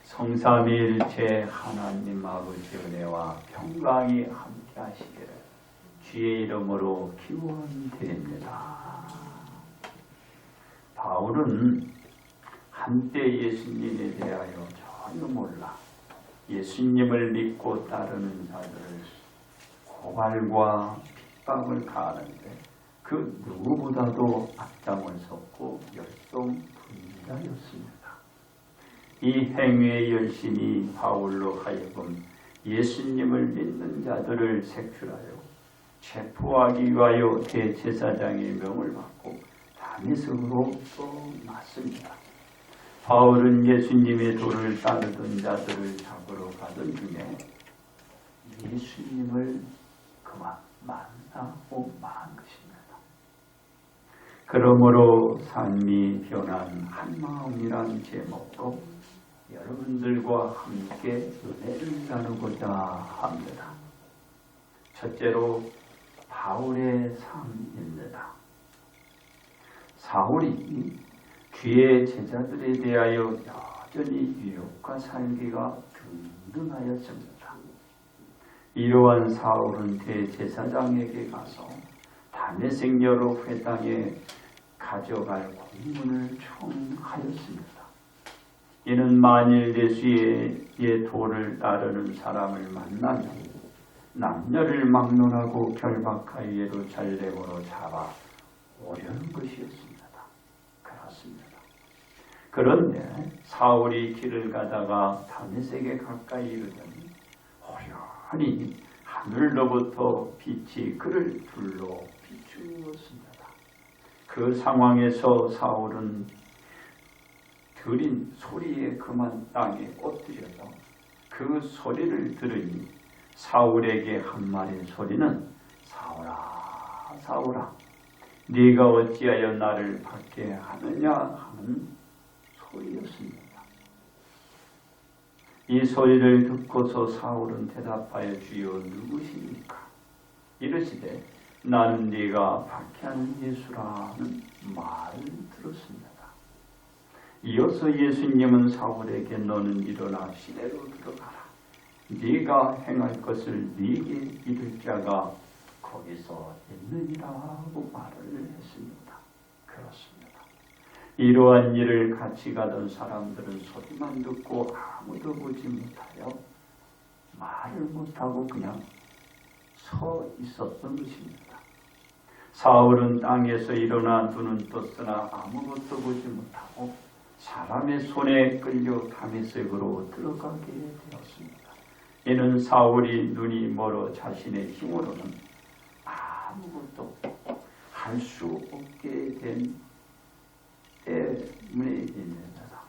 성삼위일체 하나님 아버지 은혜와 평강이 함께 하시기를 주의 이름으로 기원드립니다. 바울은 한때 예수님에 대하여 전혀 몰라 예수님을 믿고 따르는 자들을 고발과 핍박을 가하는데 그 누구보다도 앞장을 섰고 열성분야였습니다. 이 행위의 열심이 바울로 하여금 예수님을 믿는 자들을 색출하여 체포하기 위하여 대제사장의 명을 받고 다메섹으로 떠났습니다. 바울은 예수님의 도를 따르던 자들을 잡으러 가던 중에 예수님을 그만 만나고 만 것입니다. 그러므로 삶이 변한 한마음이란 제목으로 여러분들과 함께 은혜를 나누고자 합니다. 첫째로 바울의 삶입니다. 사울이 주의 제자들에 대하여 여전히 유혹과 살기가 든든하였습니다. 이러한 사울은 대제사장에게 가서 다메섹 여러 회당에 가져갈 공문을 청하였습니다. 이는 만일 예수의 도를 따르는 사람을 만나면 남녀를 막론하고 결박하여도 전례으로 잡아 오려는 것이었습니다. 그렇습니다. 그런데 사울이 길을 가다가 다메섹에 가까이 이르더니 호련히 하늘로부터 빛이 그를 둘러 비추었습니다. 그 상황에서 사울은 들인 소리에 그만 땅에 엎드려서 그 소리를 들으니 사울에게 한 말의 소리는 사울아 사울아 네가 어찌하여 나를 받게 하느냐 하는 소리였습니다. 이 소리를 듣고서 사울은 대답하여 주여 누구십니까? 이르시되 나는 네가 박해하는 예수라는 말을 들었습니다. 이어서 예수님은 사울에게 너는 일어나 시내로 들어가라. 네가 행할 것을 네게 이룰 자가 거기서 있느니라고 말을 했습니다. 그렇습니다. 이러한 일을 같이 가던 사람들은 소리만 듣고 아무도 보지 못하여 말을 못하고 그냥 서 있었던 것입니다. 사울은 땅에서 일어나 눈은 떴으나 아무것도 보지 못하고 사람의 손에 끌려 다메섹으로 들어가게 되었습니다. 이는 사울이 눈이 멀어 자신의 힘으로는 아무것도 할 수 없게 된 때문입니다.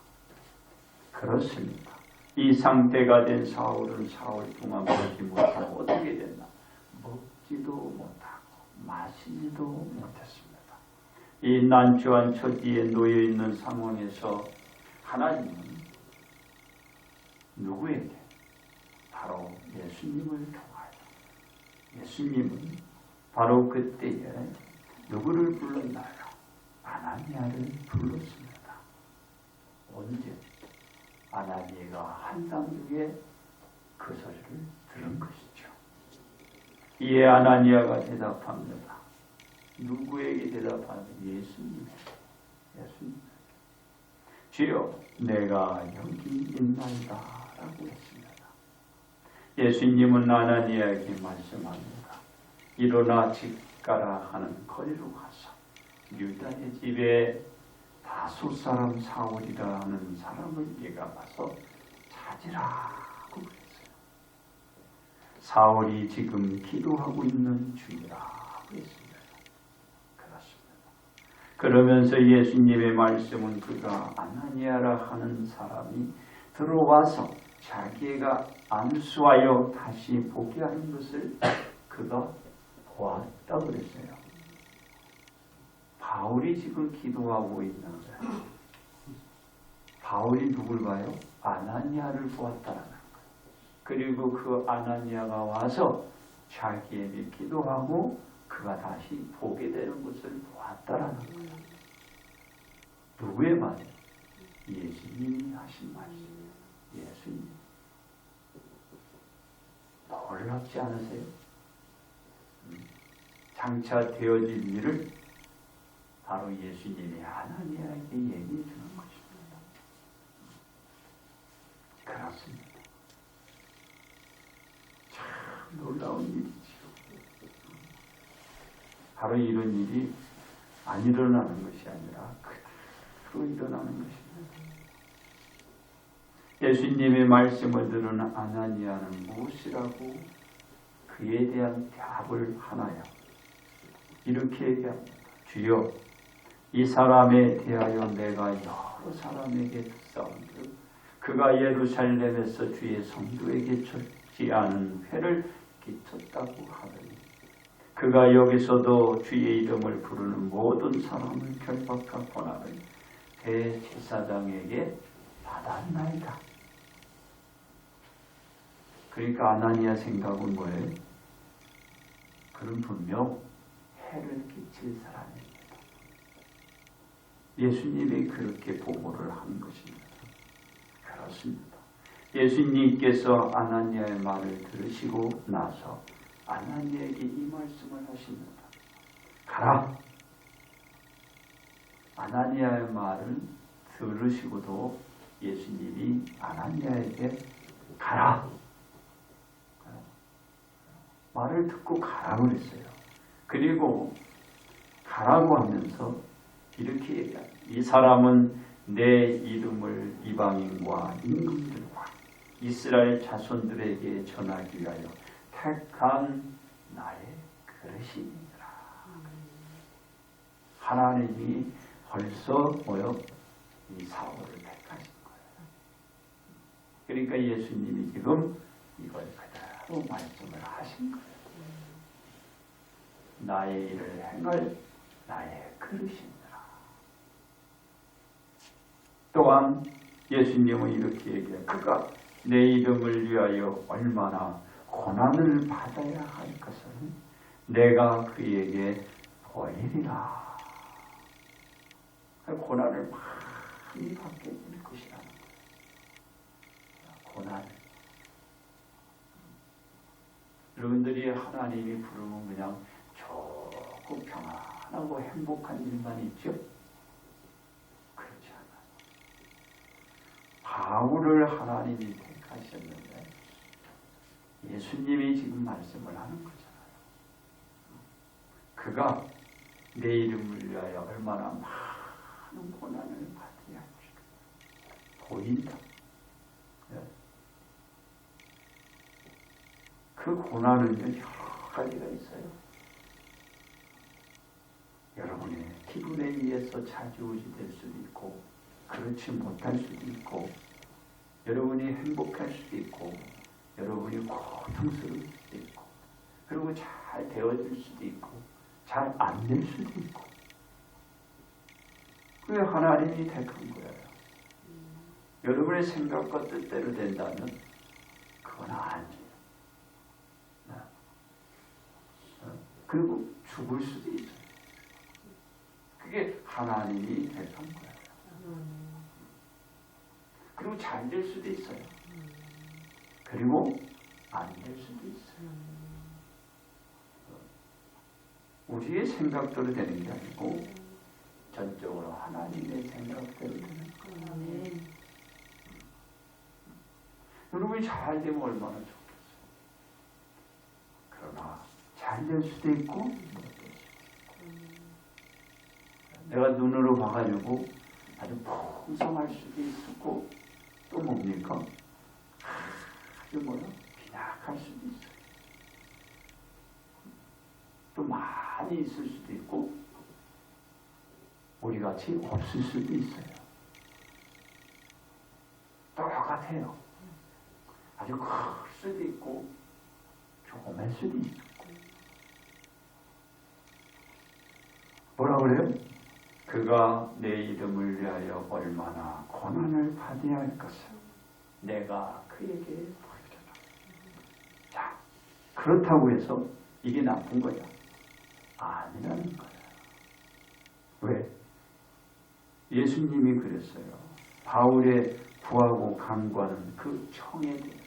그렇습니다. 이 상태가 된 사울은 사흘 동안 보지 못하고 어떻게 됐나? 먹지도 못하고 마시지도 못했습니다. 이 난처한 처지에 놓여있는 상황에서 하나님은 누구에게? 바로 예수님을 통하여 예수님은 바로 그때에 누구를 불렀나요? 아나니아를 불렀습니다. 언제? 아나니아가 한상 중에 그 소리를 들은 것이죠. 이에 아나니아가 대답합니다. 누구에게 대답하는? 예수님. 주여 내가 여기 있나이다 라고 했습니다. 예수님은 아나니아에게 말씀합니다. 일어나 집 가라 하는 거리로 가서 유다의 집에 다소 사람 사울이라 하는 사람을 네가 가서 찾으라고 그랬어요. 사울이 지금 기도하고 있는 중이라고 했습니다. 그렇습니다. 그러면서 예수님의 말씀은 그가 아나니아라 하는 사람이 들어와서 자기가 안수하여 다시 보게 하는 것을 그가 보았다고 그랬어요. 바울이 지금 기도하고 있는 거예요. 바울이 누굴 봐요? 아나니아를 보았다라는 거예요. 그리고 그 아나니아가 와서 자기에게 기도하고 그가 다시 보게 되는 것을 보았다라는 거예요. 누구의 말이에요? 예수님이 하신 말씀이에요. 예수님. 놀랍지 않으세요? 장차 되어질 일을 바로 예수님이 아나니아에게 얘기해 주는 것입니다. 그렇습니다. 참 놀라운 일이지요. 바로 이런 일이 안 일어나는 것이 아니라 그대로 일어나는 것입니다. 예수님의 말씀을 들은 아나니아는 무엇이라고 그에 대한 답을 하나요? 이렇게 얘기합니다. 주여, 이 사람에 대하여 내가 여러 사람에게 듣사온즉 그가 예루살렘에서 주의 성도에게 졌지 않은 회를 끼쳤다고 하더니 그가 여기서도 주의 이름을 부르는 모든 사람을 결박하고 고난을 대제사장에게 받았나이다. 그러니까 아나니아 생각은 뭐예요? 그는 분명 해를 끼칠 사람입니다. 예수님이 그렇게 보고를 한 것입니다. 그렇습니다. 예수님께서 아나니아의 말을 들으시고 나서 아나니아에게 이 말씀을 하십니다. 가라! 아나니아의 말을 들으시고도 예수님이 아나니아에게 가라! 말을 듣고 가라고 그랬어요. 그리고 가라고 하면서 이렇게 얘기합니다. 이 사람은 내 이름을 이방인과 임금들과 이스라엘 자손들에게 전하기 위하여 택한 나의 그릇이니라. 하나님이 벌써 이 사울을 택하신 거예요. 그러니까 예수님이 지금 이걸 그대로 말씀을 하신 거예요. 나의 일을 행할 나의 그릇이니라. 또한 예수님은 이렇게 얘기해요. 그가 내 이름을 위하여 얼마나 고난을 받아야 할 것을 내가 그에게 보이리라. 고난을 많이 받게 될 것이라는 거예요. 고난을. 여러분들이 하나님이 부르면 그냥 조금 평안하고 행복한 일만 있죠? 그렇지 않아요. 바울을 하나님이 택하셨는데 예수님이 지금 말씀을 하는 거잖아요. 그가 내 이름을 위하여 얼마나 많은 고난을 받아야 할지 보인다. 그 고난은 여러 가지가 있어요. 여러분의 기분에 의해서 좌지우지될 수도 있고 그렇지 못할 수도 있고 여러분이 행복할 수도 있고 여러분이 고통스러울 수도 있고 그리고 잘 되어질 수도 있고 잘 안 될 수도 있고 그게 하나님이 택한 거예요. 여러분의 생각과 뜻대로 된다면 그건 아니에요. 그리고 죽을 수도 있어요. 그게 하나님이 택한 거예요. 그리고 잘 될 수도 있어요. 그리고 안 될 수도 있어요. 우리의 생각대로 되는 게 아니고 전적으로 하나님의 생각대로 되는 거예요. 여러분이 잘 되면 얼마나 좋겠어요. 그러나 잘 될 수도 있고 못 될 수도 있고 내가 눈으로 봐가지고 아주 풍성할 수도 있고 또 뭡니까? 아주 빈약할 수도 있어요. 또 많이 있을 수도 있고 우리같이 없을 수도 있어요. 똑같아요. 아주 클 수도 있고 조그만 수도 있고 뭐라 그래요? 그가 내 이름을 위하여 얼마나 고난을 받아야 할 것을 내가 그에게 보여주라. 자, 그렇다고 해서 이게 나쁜 거야? 아니라는 거야. 왜? 예수님이 그랬어요. 바울의 구하고 간구하는 그 청에 대해서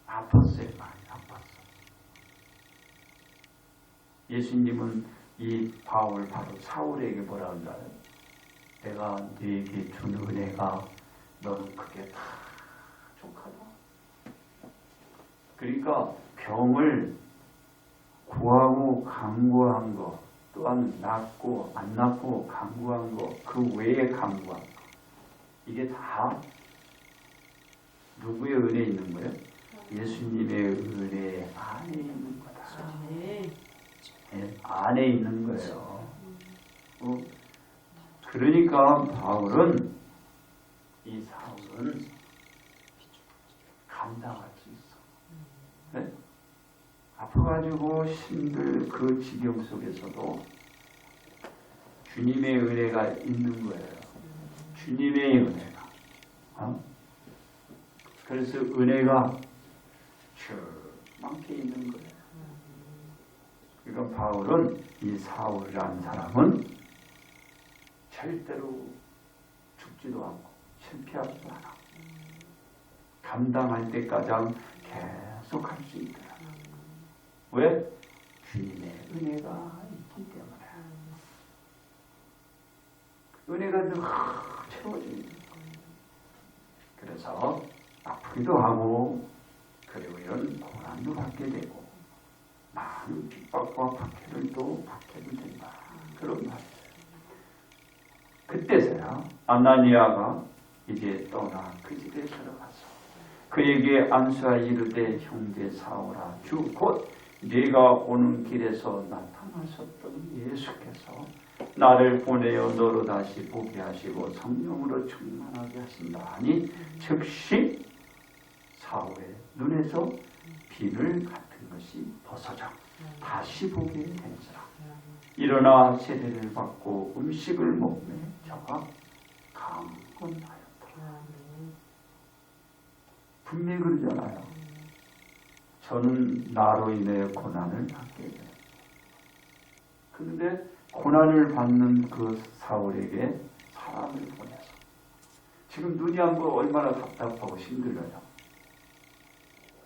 아팠어요. 많이 아팠어. 예수님은 이 바울 바로 사울에게 뭐라 한다요? 내가 네게 준 은혜가 너는 그게 다 족하다. 그러니까 병을 구하고 간구한 거, 또한 낫고 안 낫고 간구한 거, 그 외에 간구한 거, 이게 다 누구의 은혜에 있는 거예요? 예수님의 은혜 안에 있는 거다. 네, 안에 있는 거예요. 그러니까 바울은, 이 사울은 감당할 수 있어. 네? 아파가지고 힘들 그 지경 속에서도 주님의 은혜가 있는 거예요. 주님의 은혜가. 그래서 은혜가 많게 있는 거예요. 그러니까 바울은, 이 사울이라는 사람은 절대로 죽지도 않고 실패하지도 않아. 감당할 때까지 계속 할 수 있더라. 왜? 주님의 은혜가 있기 때문에. 은혜가 늘 채워지는 거예요. 그래서 아프기도 하고, 그리고 이런 고난도 받게 되고, 많은 핍박과 박해를 또 받게 된다. 그런 말이에요. 그때서야 아나니아가 이제 떠나 그 집에 들어가서 그에게 안수하여 이르되, 형제 사울아, 주 곧 네가 오는 길에서 나타나셨던 예수께서 나를 보내어 너로 다시 보게 하시고 성령으로 충만하게 하신다 하니, 즉시 사울의 눈에서 비늘 같은 것이 벗어져 다시 보게 되니라. 일어나 세례를 받고 음식을 먹매 저가 강건하였다. 분명히 그러잖아요. 저는 나로 인해 고난을 받게 돼요. 그런데 고난을 받는 그 사울에게 사람을 보내서, 지금 눈이 안 보여 얼마나 답답하고 힘들어요.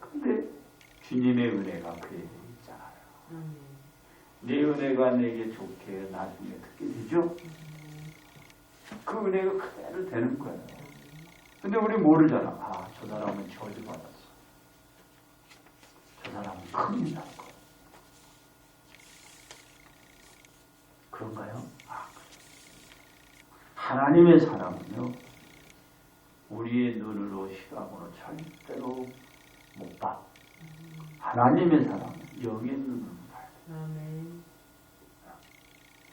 근데 주님의 은혜가 그에게 있잖아요. 내 은혜가 내게 좋게 나중에 듣게 되죠. 그 은혜가 그대로 되는 거예요. 근데 우리 모르잖아. 아, 저 사람은 저주받았어. 저 사람은 큰일 날 거. 그런가요? 하나님의 사람은요, 우리의 눈으로 시각으로 절대로 못 봐. 하나님의 사람은 영의 눈으로 봐요.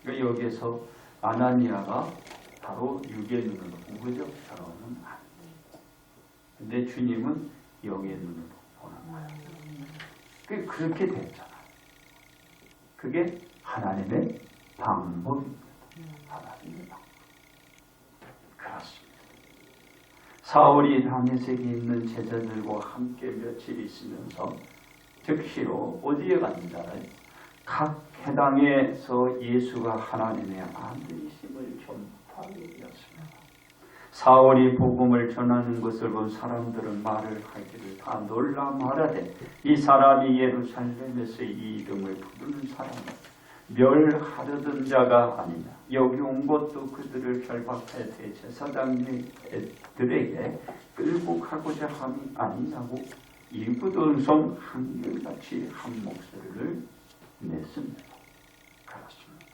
그러니까 여기에서 아나니아가 바로 육의 눈으로 본 거죠. 저는 안 돼. 근데 주님은 영의 눈으로 보는 거예요. 그렇게 됐잖아요. 그게 하나님의 방법입니다. 하나님의 방법. 그렇습니다. 사울이 다메섹에 있는 제자들과 함께 며칠 있으면서 즉시로 어디에 갔는지알아요? 각 해당에서 예수가 하나님의 아들이심을 전파하게 되었습니다. 사울이 복음을 전하는 것을 본 사람들은 말을 하기를 다 놀라 말하되, 이 사람이 예루살렘에서 이 이름을 부르는 사람은 멸하려던 자가 아니냐. 여기 온 것도 그들을 결박해 대제사장들에게 끌고 가고자 함이 아니냐고 이구동성 한결같이 한 목소리를 냈습니다. 그렇습니다.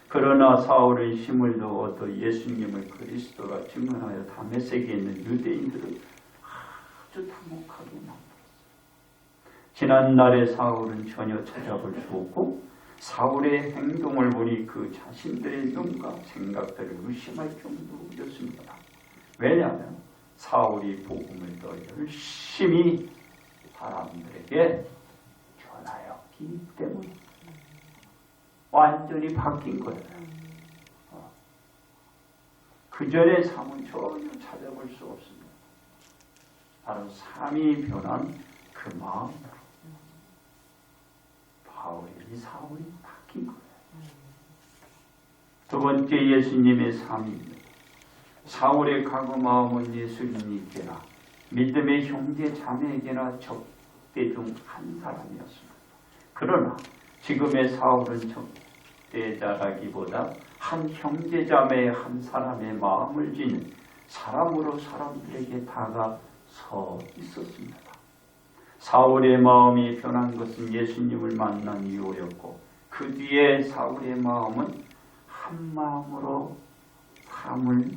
그러나 사울은 힘을 얻어 예수님을 그리스도라 증언하여 다메섹에 있는 유대인들을 아주 당혹하게 만들었어요. 지난날의 사울은 전혀 찾아볼 수 없고, 사울의 행동을 보니 그 자신들의 눈과 생각들을 의심할 정도였습니다. 왜냐하면 사울이 복음을 더 열심히 사람들에게 전하였기 때문에 완전히 바뀐 거예요. 그 전의 삶은 전혀 찾아볼 수 없습니다. 바로 삶이 변한 그 마음으로 이 사울이 바뀐 거예요. 두 번째 예수님의 삶입니다. 사울의 과거 마음은 예수님께나 믿음의 형제 자매에게나 적대 중 한 사람이었습니다. 그러나 지금의 사울은 적대자라기보다 한 형제 자매의 한 사람의 마음을 지닌 사람으로 사람들에게 다가서 있었습니다. 사울의 마음이 변한 것은 예수님을 만난 이후였고 그 뒤에 사울의 마음은 한 마음으로 삶을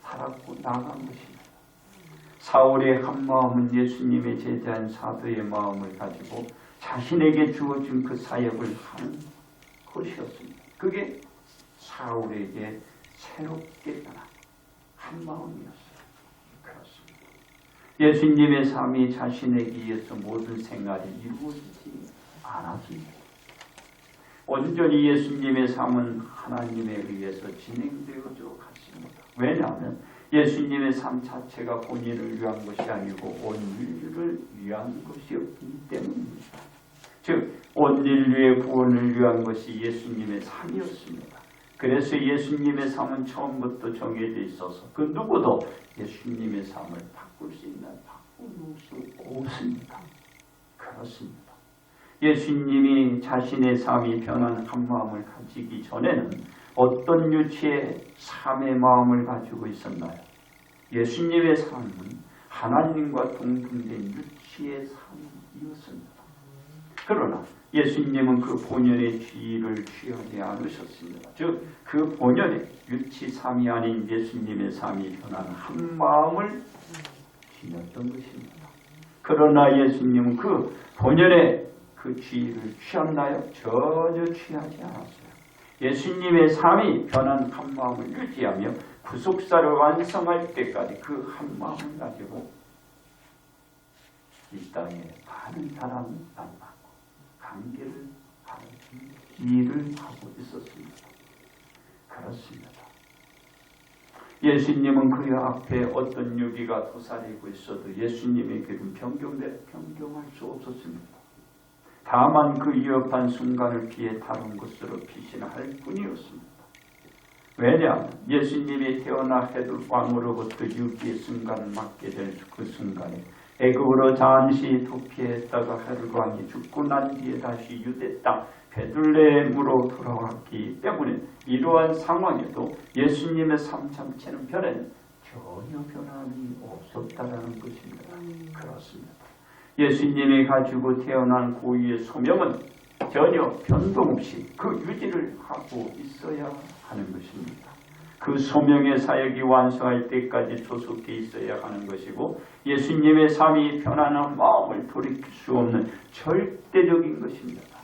살았고 나간 것입니다. 사울의 한 마음은 예수님의 제자인 사도의 마음을 가지고 자신에게 주어진 그 사역을 하는 것이었습니다. 그게 사울에게 새롭게 변한 한 마음이었어요. 그렇습니다. 예수님의 삶이 자신에게 의해서 모든 생활이 이루어지지 않았습니다. 온전히 예수님의 삶은 하나님에 의해서 진행되어져 갔습니다. 왜냐하면 예수님의 삶 자체가 본인을 위한 것이 아니고 온 인류를 위한 것이었기 때문입니다. 즉, 온 인류의 구원을 위한 것이 예수님의 삶이었습니다. 그래서 예수님의 삶은 처음부터 정해져 있어서 그 누구도 예수님의 삶을 바꿀 수 있는 바꿀 수 없습니다. 그렇습니다. 예수님이 자신의 삶이 변한 한 마음을 가지기 전에는 어떤 유치의 삶의 마음을 가지고 있었나요? 예수님의 삶은 하나님과 동등된 유치의 삶이었습니다. 그러나 예수님은 그 본연의 지위를 취하지 않으셨습니다. 즉, 그 본연의 유치 삶이 아닌 예수님의 삶이 변한 한 마음을 지녔던 것입니다. 그러나 예수님은 그 본연의 그 지위를 취했나요? 전혀 취하지 않았어요. 예수님의 삶이 변한 한 마음을 유지하며 구속사를 완성할 때까지 그 한 마음을 가지고 이 땅에 많은 사람을 만나고 관계를 하는 일을 하고 있었습니다. 그렇습니다. 예수님은 그 앞에 어떤 유비가 도사리고 있어도 예수님에게는 변경할 수 없었습니다. 다만 그 위협한 순간을 피해 다른 곳으로 피신할 뿐이었습니다. 왜냐하면 예수님이 태어나 헤롯 왕으로부터 유기의 순간을 맞게 될 그 순간에 애굽으로 잠시 도피했다가 헤롯 왕이 죽고 난 뒤에 다시 유대 땅 베들레헴으로 돌아왔기 때문에 이러한 상황에도 예수님의 삶 자체는 전혀 변함이 없었다라는 것입니다. 그렇습니다. 예수님이 가지고 태어난 고유의 소명은 전혀 변동 없이 그 유지를 하고 있어야 하는 것입니다. 그 소명의 사역이 완성할 때까지 조속해 있어야 하는 것이고 예수님의 삶이 변하는 마음을 돌이킬 수 없는 절대적인 것입니다.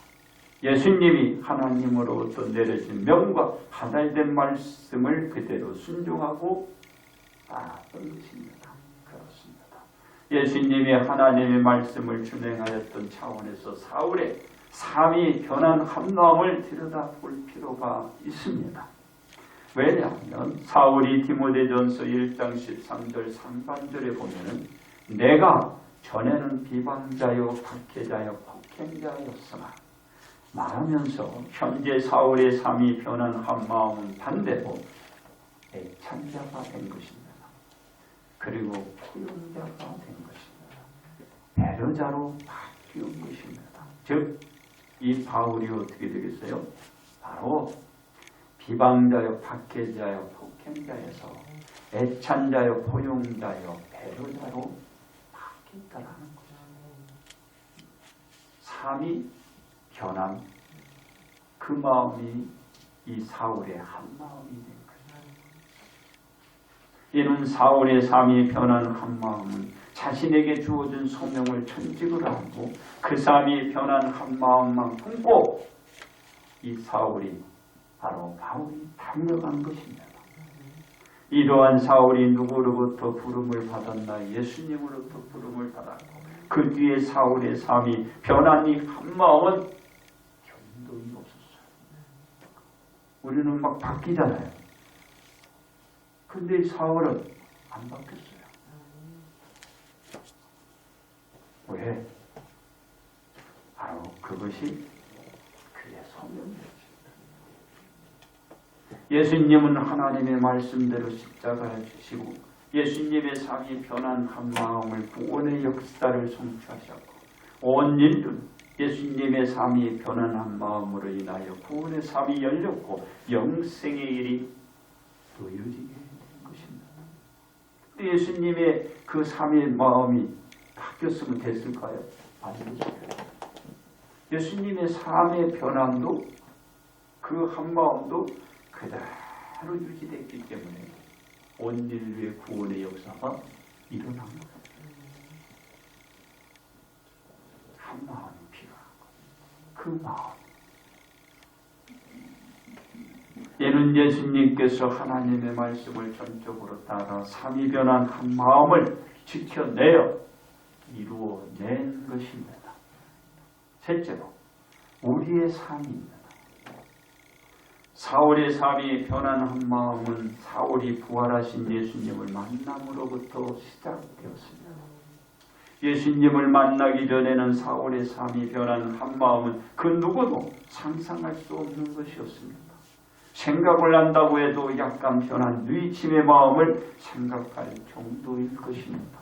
예수님이 하나님으로부터 내려진 명과 하달된 말씀을 그대로 순종하고 따랐던 것입니다. 그렇습니다. 예수님이 하나님의 말씀을 준행하였던 차원에서 사울의 삶이 변한 한 마음을 들여다볼 필요가 있습니다. 왜냐하면 사울이 디모데전서 1장 13절 상반절에 보면은 내가 전에는 비방자요 박해자요 폭행자였으나 말하면서 현재 사울의 삶이 변한 한 마음은 반대로 애찬자가 된 것입니다. 그리고 포용자가 된 것입니다. 배려자로 바뀌는 것입니다. 즉, 이 바울이 어떻게 되겠어요? 바로 비방자요 박해자요 폭행자에서 애찬자요 포용자요 배려자로 바뀌었다라는 거죠. 삶이 변한 그 마음이 이 사울의 한 마음이 된 거죠. 이는 사울의 삶이 변한 한 마음은 자신에게 주어진 소명을 천직으로 하고 그 삶이 변한 한 마음만 품고 이 사울이 바로 바울이 달려간 것입니다. 이러한 사울이 누구로부터 부름을 받았나? 예수님으로부터 부름을 받았고 그 뒤에 사울의 삶이 변한 이 한 마음은 변동이 없었어요. 우리는 막 바뀌잖아요. 근데 사울은 안 바뀌었어요. 왜? 바로 그것이 그의 소명이었습니다. 예수님은 하나님의 말씀대로 십자가를 지시고 예수님의 삶이 변한 한 마음을 구원의 역사를 성취하셨고 온 인류는 예수님의 삶이 변한 한 마음으로 인하여 구원의 삶이 열렸고 영생의 일이 보여지게 된 것입니다. 예수님의 그 삶의 마음이 바뀌었으면 됐을까요? 아니죠. 예수님의 삶의 변함도 그 한 마음도 그대로 유지됐기 때문에 온 인류의 구원의 역사가 일어난 거예요. 한 마음이 필요한 거예요. 그 마음. 이는 예수님께서 하나님의 말씀을 전적으로 따라 삼위 변한 한 마음을 지켜내어 이루어낸 것입니다. 셋째로 우리의 삶입니다. 사울의 삶이 변한 한 마음은 사울이 부활하신 예수님을 만남으로부터 시작되었습니다. 예수님을 만나기 전에는 사울의 삶이 변한 한 마음은 그 누구도 상상할 수 없는 것이었습니다. 생각을 한다고 해도 약간 변한 뉘침의 마음을 생각할 정도일 것입니다.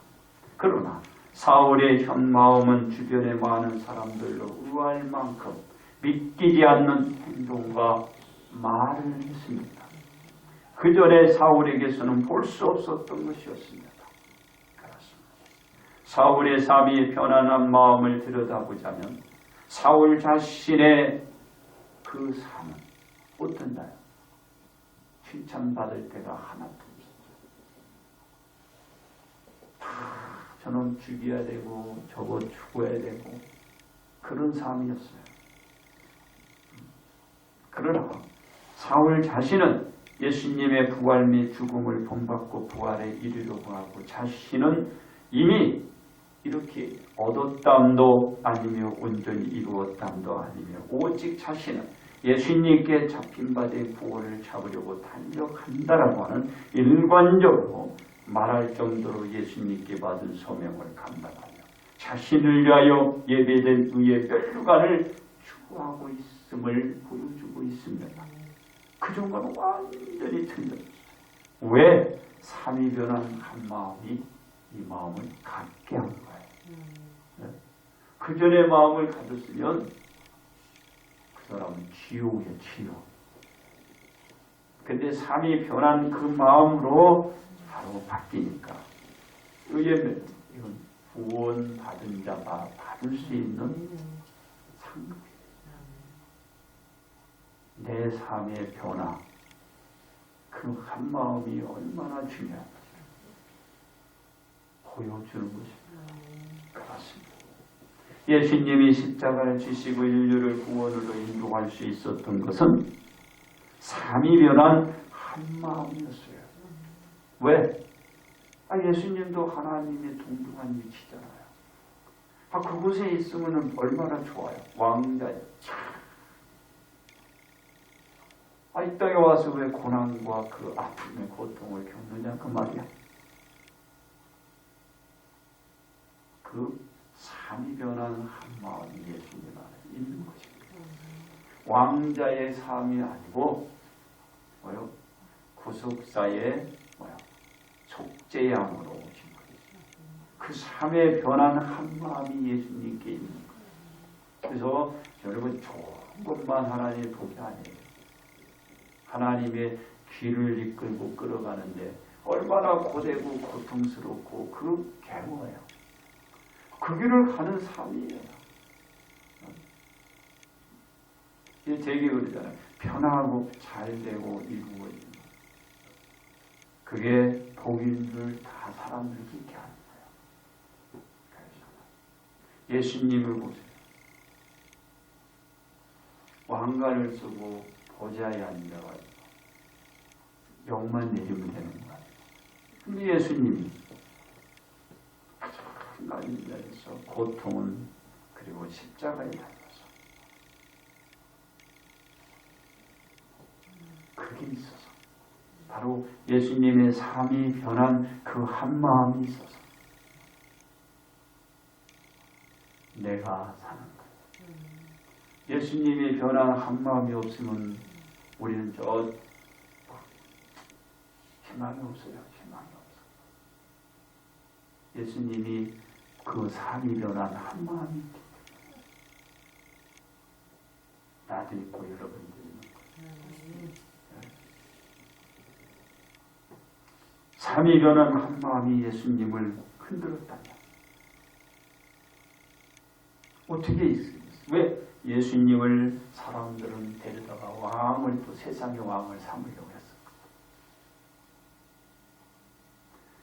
그러나 사울의 현 마음은 주변의 많은 사람들로 의아할 만큼 믿기지 않는 행동과 말을 했습니다. 그 전에 사울에게서는 볼 수 없었던 것이었습니다. 그렇습니다. 사울의 삶이 편안한 마음을 들여다보자면 사울 자신의 그 삶은 어떤가요? 칭찬받을 때가 하나도 없었죠. 저놈 죽여야 되고 저거 죽어야 되고 그런 삶이었어요. 그러나 사울 자신은 예수님의 부활 및 죽음을 본받고 부활에 이르려고 하고 자신은 이미 이렇게 얻었담도 아니며 온전히 이루었담도 아니며 오직 자신은 예수님께 잡힌 바 된 구원을 잡으려고 달려간다라고 하는 일관적으로 말할 정도로 예수님께 받은 소명을 감당하며 자신을 위하여 예배된 의의 멸류관을 추구하고 있음을 보여주고 있습니다. 그 정도는 완전히 틀렸어요. 왜? 삼위 변한 한 마음이 이 마음을 갖게 한 거예요. 네? 그 전에 마음을 가졌으면 그 사람은 지옥이에요. 지옥. 근데 삼위 변한 그 마음으로 바로 바뀌니까 의의 이건 구원 받은 자가 받을 수 있는 상급이에요. 내 삶의 변화, 그 한 마음이 얼마나 중요한지 보여주는 것입니다. 그렇습니다. 예수님이 십자가를 지시고 인류를 구원으로 인도할 수 있었던 것은 삼위 변한 한 마음이었어요. 왜? 예수님도 하나님의 동등한 위치잖아요. 그곳에 있으면 얼마나 좋아요. 왕자예요. 이 땅에 와서 왜 고난과 그 아픔의 고통을 겪느냐 그 말이야. 그 삼위 변한 한 마음이 예수님 안에 있는 것입니다. 왕자의 삶이 아니고 뭐요? 구속사의 뭐요? 속죄양으로 오신 거예요. 그 삶의 변한 한 마음이 예수님께 있는 거예요. 그래서 여러분 좋은 것만 하나님의 복이 아니에요. 하나님의 길을 이끌고 끌어가는데 얼마나 고되고 고통스럽고 그 괴로워요. 그 길을 가는 삶이에요. 제게 그러잖아요. 편하고 잘되고 이루어지는 그게 복인 줄 다 사람들이 그렇게 하는 거예요. 예수님을 보세요. 왕관을 쓰고 보좌에 앉아가지고 영만 내리면 되는 거예요. 근데 예수님이 가장 낮에서 고통은 그리고 십자가에 달려서 그게 있어서 바로 예수님의 삶이 변한 그 한 마음이 있어서 내가 사는 거예요. 예수님이 변한 한 마음이 없으면 우리는 저 희망이 없어요. 희망이 없어. 예수님이 그 삶이 변한 한 마음이 있기 때문에 나도 있고 여러분들이 있는 거예요. 삶이 변한 한 마음이 예수님을 흔들었다면 어떻게 있어요? 왜 예수님을 사람들은 데려다가 왕을 또 세상의 왕을 삼으려고 했을까?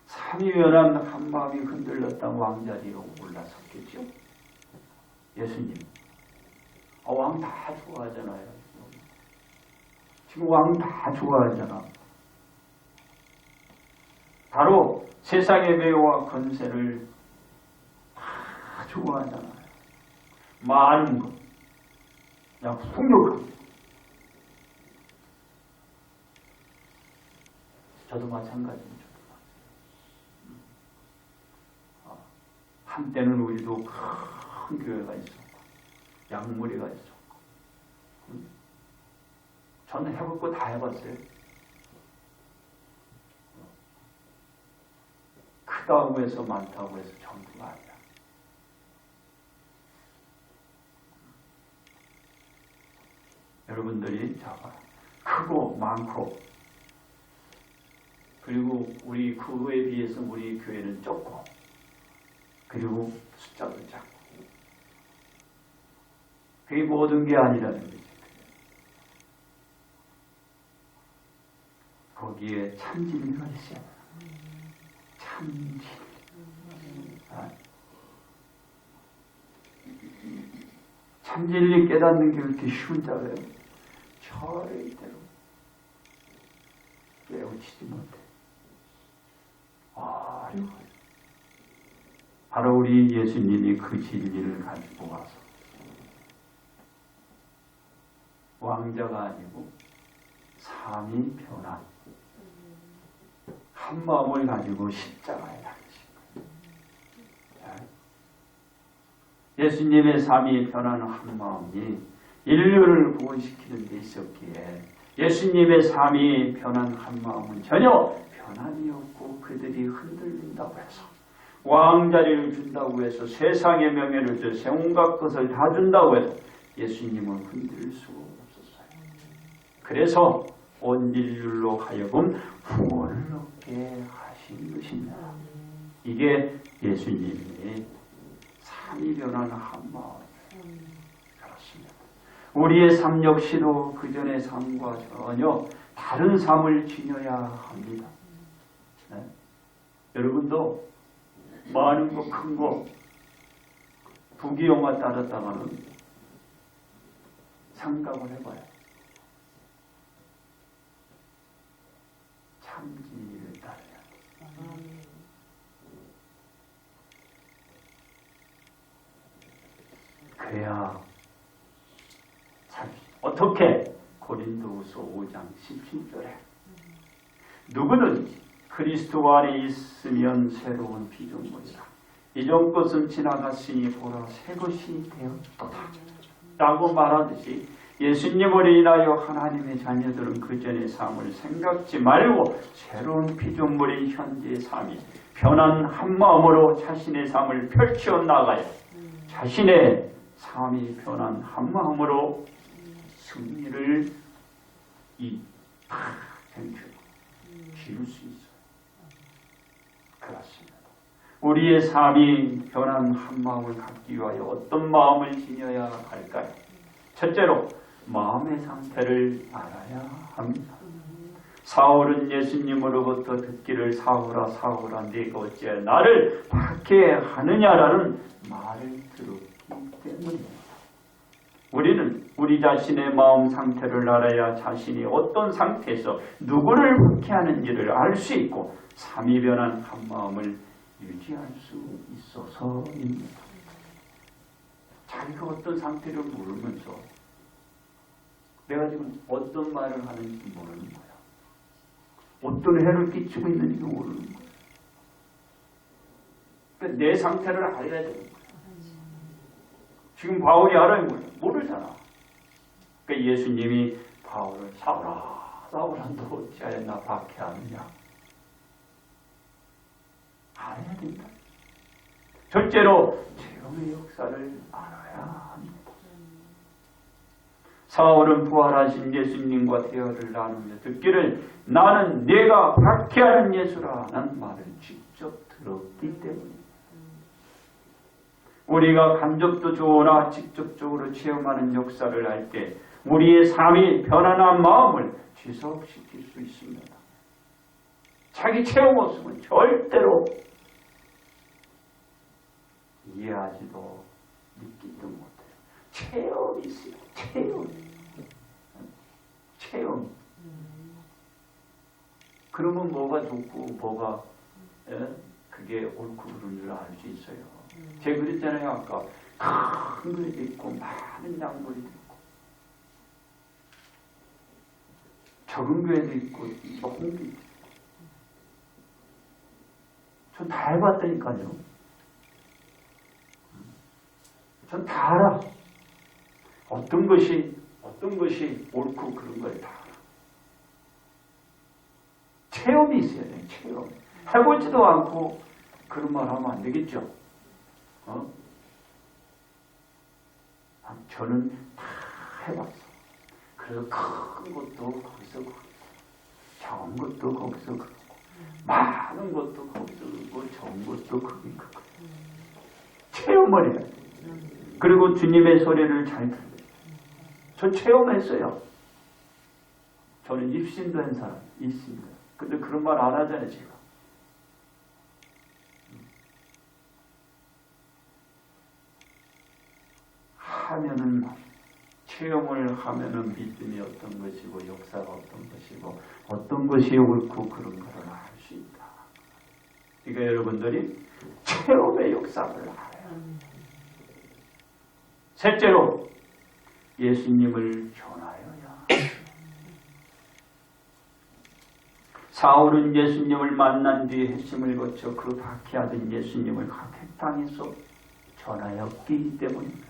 삶이 변한 한 마음이 흔들렸던 왕자리로 올라섰겠죠? 예수님. 왕 다 좋아하잖아요. 지금 왕 다 좋아하잖아. 바로 세상의 명예와 권세를 다 좋아하잖아요. 많은 것. 그냥 폭력하고. 저도 마찬가지입니다. 한때는 우리도 큰 교회가 있었고 양무리가 있었고 저는 해볼 거 다 해봤어요. 크다고 해서 많다고 해서 전부가 아니야. 여러분들이 잡아 크고 많고 그리고 우리 그거에 비해서 우리 교회는 적고 그리고 숫자도 작고 그게 모든 게 아니라는 거지. 거기에 참진리가 있어요. 참진. 참진리 깨닫는 게 그렇게 쉬운 자예요. 절대로 깨우치지 못해. 어려워요. 바로 우리 예수님이 그 진리를 가지고 와서 왕자가 아니고 삶이 변한 한 마음을 가지고 십자가에 달리신 거예요. 예수님의 삶이 변한 한 마음이 인류를 구원시키는 데 있었기에 예수님의 삶이 변한 한 마음은 전혀 변함이 없고 그들이 흔들린다고 해서 왕자리를 준다고 해서 세상의 명예를 줘 온갖 것을 다 준다고 해서 예수님은 흔들 수가 없었어요. 그래서 온 인류로 하여금 구원을 얻게 하신 것입니다. 이게 예수님의 삶이 변한 한 마음. 그렇습니다. 우리의 삶 역시도 그전의 삶과 전혀 다른 삶을 지녀야 합니다. 네? 여러분도 많은 거, 큰 거, 부귀영화 따랐다가는 생각을 해봐요. 참진리를 따라야 돼. 그래야 참 어떻게 고린도후서 5장 17절에 누구든지 그리스도 안에 있으면 새로운 피조물이라 이전 것은 지나갔으니 보라 새 것이 되었도다 라고 말하듯이 예수님을 인하여 하나님의 자녀들은 그전의 삶을 생각지 말고 새로운 피조물의 현재의 삶이 변한 한 마음으로 자신의 삶을 펼쳐 나가야 자신의 삶이 변한 한 마음으로 승리를 기를 수 있어요. 그렇습니다. 우리의 삶이 변한 한 마음을 갖기 위하여 어떤 마음을 지녀야 할까요? 첫째로 마음의 상태를 알아야 합니다. 사울은 예수님으로부터 듣기를 사울아 사울아 네가 어찌 나를 박해하느냐라는 말을 들었기 때문입니다. 우리는 우리 자신의 마음 상태를 알아야 자신이 어떤 상태에서 누구를 박해하는지를 알 수 있고 삶이 변한 한 마음을 유지할 수 있어서입니다. 자기가 어떤 상태를 모르면서 내가 지금 어떤 말을 하는지 모르는 거야. 어떤 해를 끼치고 있는지 모르는 거야. 그러니까 내 상태를 알아야 되는 거야. 지금 바울이 알아요? 모르잖아. 그러니까 예수님이 바울을 사울아 사울아 너 어찌하여 나 박해하느냐. 된다. 첫째로 체험의 역사를 알아야 합니다. 사울은 부활하신 예수님과 대화를 나누며 듣기를 나는 내가 박해하는 예수라는 말을 직접 들었기 때문입니다. 우리가 간접도 좋으나 직접적으로 체험하는 역사를 할 때 우리의 삶이 편안한 마음을 지속시킬 수 있습니다. 자기 체험 없으면 절대로 이해하지도 믿기도 못해요. 체험이 있어요. 체험. 그러면 뭐가 좋고 뭐가 그게 옳고 그른 줄 알 수 있어요. 제가 그랬잖아요. 아까 큰 그릇이 있고 많은 양물이 있고 적은 교회도 있고 높은 게 있고 전 다 해봤다니까요. 전 다 알아. 어떤 것이 옳고 그런 걸 다 알아. 체험이 있어야 돼요. 체험. 해보지도 않고 그런 말 하면 안 되겠죠. 저는 다 해봤어. 그래서 큰 것도 거기서 그렇고 작은 것도 거기서 그렇고 많은 것도 거기서 그렇고 적은 것도 거기 그렇고 체험을 해야 돼. 그리고 주님의 소리를 잘 들어요. 저 체험했어요. 저는 입신도 한 사람 있습니다. 근데 그런 말 안 하잖아요, 제가. 하면은 체험을 하면은 믿음이 어떤 것이고 역사가 어떤 것이고 어떤 것이 옳고 그런 것을 알 수 있다. 그러니까 여러분들이 체험의 역사를 알아요. 셋째로 예수님을 전하여야. 사울은 예수님을 만난 뒤에 핵심을 거쳐 그 박해하던 예수님을 각 땅에서 전하였기 때문입니다.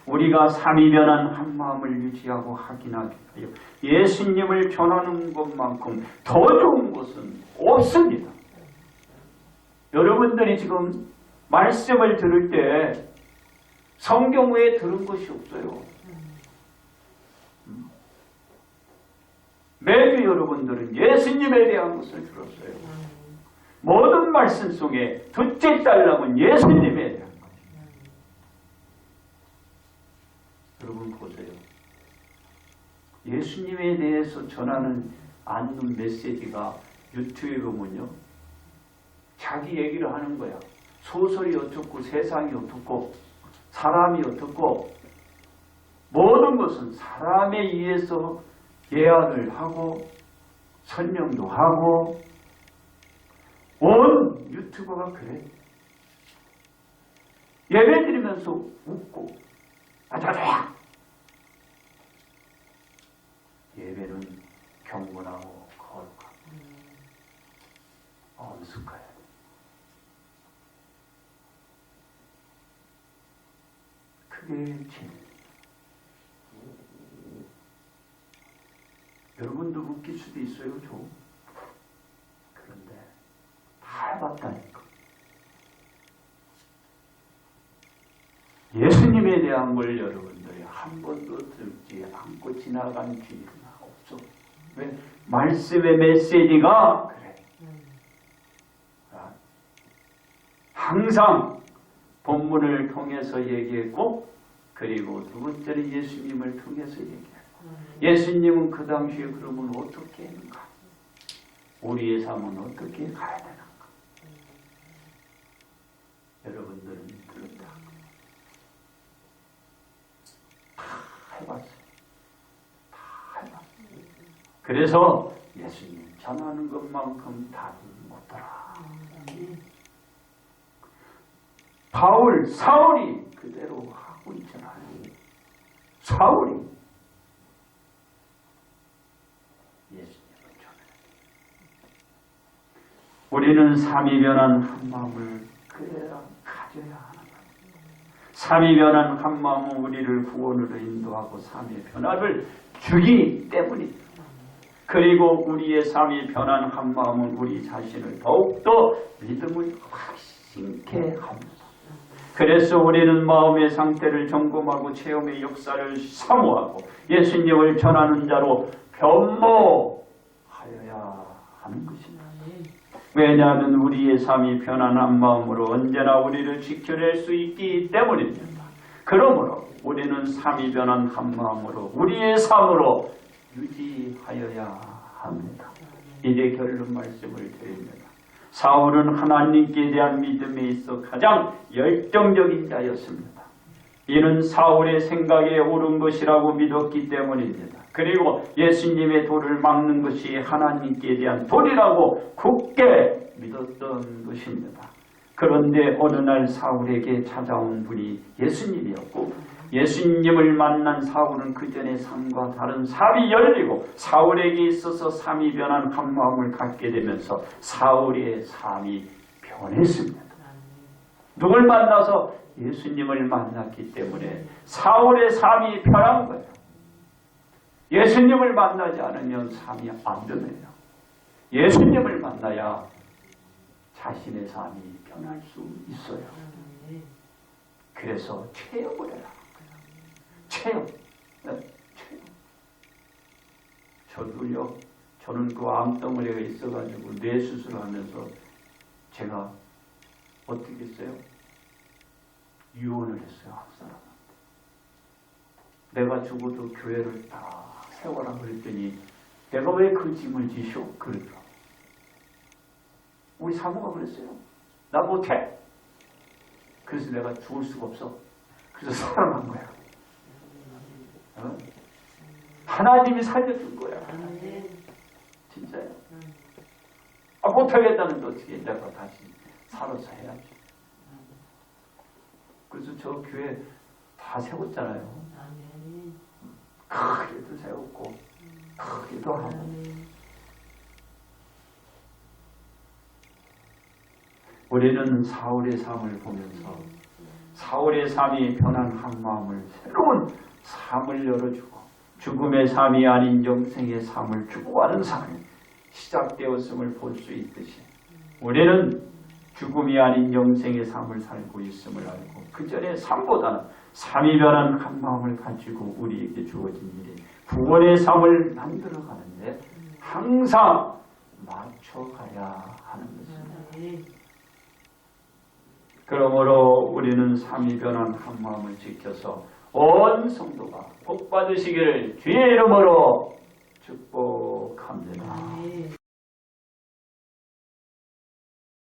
우리가 삼위변한 한 마음을 유지하고 확인하기 위하여 예수님을 전하는 것만큼 더 좋은 것은 없습니다. 여러분들이 지금 말씀을 들을 때 성경 외에 들은 것이 없어요. 매주 여러분들은 예수님에 대한 것을 들었어요. 모든 말씀 속에 둘째 딸랑은 예수님에 대한 것. 여러분 보세요. 예수님에 대해서 전하는 않는 메시지가 유튜브에 보면요. 자기 얘기를 하는 거야. 소설이 어떻고 세상이 어떻고 사람이 어떻고 모든 것은 사람에 의해서 예언을 하고 설명도 하고 온 유튜버가 그래. 예배드리면서 웃고 아자자야. 예배는 경건하고 거룩하고 엄숙해야 돼. 그게 진리입니다. 여러분도 웃길 수도 있어요, 좀. 그런데 다 해봤다니까. 예수님에 대한 걸 여러분들이 한 번도 듣지 않고 지나간 기회가 없어. 왜? 말씀의 메시지가 그래. 항상 본문을 통해서 얘기했고 그리고 두 번째는 예수님을 통해서 얘기했고 예수님은 그 당시에 그러면 어떻게 했는가? 우리의 삶은 어떻게 가야 되는가? 여러분들은 그렇다. 다 해봤어요. 다 해봤어요. 그래서 예수님 전하는 것만큼 답은 못더라. 사울이 그대로 하고 있잖아요. 사울이 예수님을 전해요. 우리는 삼위변한 한 마음을 그대로 가져야 하는 거예요. 삼위변한 한 마음은 우리를 구원으로 인도하고 삼위의 변화를 주기 때문입니다. 그리고 우리의 삶이 변한 한 마음은 우리 자신을 더욱더 믿음을 확신케 합니다. 그래서 우리는 마음의 상태를 점검하고 체험의 역사를 사모하고 예수님을 전하는 자로 변모하여야 하는 것입니다. 왜냐하면 우리의 삶이 변한 마음으로 언제나 우리를 지켜낼 수 있기 때문입니다. 그러므로 우리는 삶이 변한 한 마음으로 우리의 삶으로 유지하여야 합니다. 이제 결론 말씀을 드립니다. 사울은 하나님께 대한 믿음에 있어 가장 열정적인 자였습니다. 이는 사울의 생각에 옳은 것이라고 믿었기 때문입니다. 그리고 예수님의 도를 막는 것이 하나님께 대한 도리라고 굳게 믿었던 것입니다. 그런데 어느 날 사울에게 찾아온 분이 예수님이었고 예수님을 만난 사울은 그 전의 삶과 다른 삶이 열리고 사울에게 있어서 삶이 변한 한 마음을 갖게 되면서 사울의 삶이 변했습니다. 누굴 만나서? 예수님을 만났기 때문에 사울의 삶이 변한 거예요. 예수님을 만나지 않으면 삶이 안 변해요. 예수님을 만나야 자신의 삶이 변할 수 있어요. 그래서 체험을 해라. 체험. 저도요, 저는 그 암덩어리가 있어가지고 뇌 수술을 하면서 제가 어떻게 했어요? 유언을 했어요, 한 사람한테. 내가 죽어도 교회를 다 세워라 그랬더니 내가 왜 그 짐을 지쇼? 그러더라고. 우리 사모가 그랬어요. 나 못해. 그래서 내가 죽을 수가 없어. 그래서 살아난 거야. 어? 하나님이 살려준 거야. 진짜요. 아, 못하겠다는데 어떻게 내가 다시 살아서 해야지. 그래서 저 교회 다 세웠잖아요. 크게도 세웠고 크게도 하고. 우리는 사울의 삶을 보면서 사울의 삶이 변한 한 마음을 새로운 삶을 열어주고 죽음의 삶이 아닌 영생의 삶을 추구하는 삶이 시작되었음을 볼 수 있듯이 우리는 죽음이 아닌 영생의 삶을 살고 있음을 알고 그 전의 삶보다는 삶이 변한 한 마음을 가지고 우리에게 주어진 일이 구원의 삶을 만들어가는데 항상 맞춰가야 하는 것입니다. 그러므로 우리는 삶이 변한 한 마음을 지켜서 온 성도가 복 받으시기를 주의 이름으로 축복합니다.